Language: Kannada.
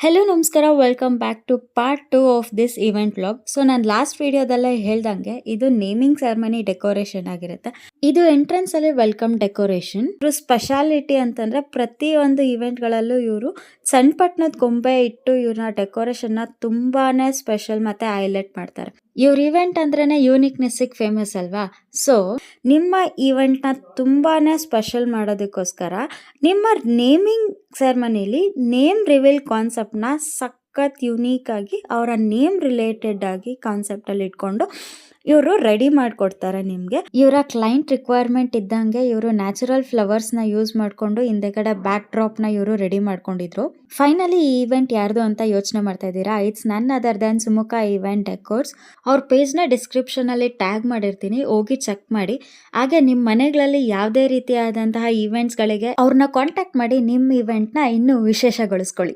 ಹೆಲೋ ನಮಸ್ಕಾರ welcome back to part 2 of this event vlog. So ನಾನು ಲಾಸ್ಟ್ ವಿಡಿಯೋದಲ್ಲೇ ಹೇಳ್ದಂಗೆ ಇದು ನೇಮಿಂಗ್ ಸೆರೆಮನಿ ಡೆಕೋರೇಷನ್ ಆಗಿರುತ್ತೆ. ಇದು ಎಂಟ್ರೆನ್ಸ್ ಅಲ್ಲಿ ವೆಲ್ಕಮ್ ಡೆಕೋರೇಷನ್. ಇವ್ರ ಸ್ಪೆಷಾಲಿಟಿ ಅಂತಂದ್ರೆ ಪ್ರತಿಯೊಂದು ಇವೆಂಟ್ ಗಳಲ್ಲೂ ಇವರು ಸಣ್ಣ ಪಟ್ಟಣದ ಗೊಂಬೆ ಇಟ್ಟು ಇವ್ರನ್ನ ಡೆಕೋರೇಷನ್ ನ ತುಂಬಾನೇ ಸ್ಪೆಷಲ್ ಮತ್ತೆ ಹೈಲೈಟ್ ಮಾಡ್ತಾರೆ. ಇವ್ರ ಇವೆಂಟ್ ಅಂದ್ರೇನೆ ಯೂನಿಕ್ನೆಸ್ ಫೇಮಸ್ ಅಲ್ವಾ. ಸೊ ನಿಮ್ಮ ಇವೆಂಟ್ ನ ತುಂಬಾನೇ ಸ್ಪೆಷಲ್ ಮಾಡೋದಕ್ಕೋಸ್ಕರ ನಿಮ್ಮ ನೇಮಿಂಗ್ ಸೆರೆಮನಿಲಿ ನೇಮ್ ರಿವೀಲ್ ಕಾನ್ಸೆಪ್ಟ್ ನ ಸಖತ್ ಯುನೀಕ್ ಆಗಿ ಅವರ ನೇಮ್ ರಿಲೇಟೆಡ್ ಆಗಿ ಕಾನ್ಸೆಪ್ಟ್ ಅಲ್ಲಿ ಇಟ್ಕೊಂಡು ಇವರು ರೆಡಿ ಮಾಡ್ಕೊಡ್ತಾರೆ ನಿಮ್ಗೆ. ಇವರ ಕ್ಲೈಂಟ್ ರಿಕ್ವೈರ್ಮೆಂಟ್ ಇದ್ದಂಗೆ ಇವರು ನ್ಯಾಚುರಲ್ ಫ್ಲವರ್ಸ್ ನ ಯೂಸ್ ಮಾಡ್ಕೊಂಡು ಹಿಂದೆಗಡೆ ಬ್ಯಾಕ್ ಡ್ರಾಪ್ ನ ಇವರು ರೆಡಿ ಮಾಡ್ಕೊಂಡಿದ್ರು. ಫೈನಲಿ ಈ ಇವೆಂಟ್ ಯಾರ್ದು ಅಂತ ಯೋಚನೆ ಮಾಡ್ತಾ ಇದ್ದೀರಾ? ಇಟ್ಸ್ ನನ್ other than Sumukha event decors. ಅವ್ರ ಪೇಜ್ ನ ಡಿಸ್ಕ್ರಿಪ್ಷನ್ ಅಲ್ಲಿ ಟ್ಯಾಗ್ ಮಾಡಿರ್ತೀನಿ, ಹೋಗಿ ಚೆಕ್ ಮಾಡಿ. ಹಾಗೆ ನಿಮ್ಮ ಮನೆಗಳಲ್ಲಿ ಯಾವುದೇ ರೀತಿಯಾದಂತಹ ಇವೆಂಟ್ಸ್ ಗಳಿಗೆ ಅವ್ರನ್ನ ಕಾಂಟ್ಯಾಕ್ಟ್ ಮಾಡಿ ನಿಮ್ಮ ಇವೆಂಟ್ ನ ಇನ್ನೂ ವಿಶೇಷಗೊಳಿಸ್ಕೊಳ್ಳಿ.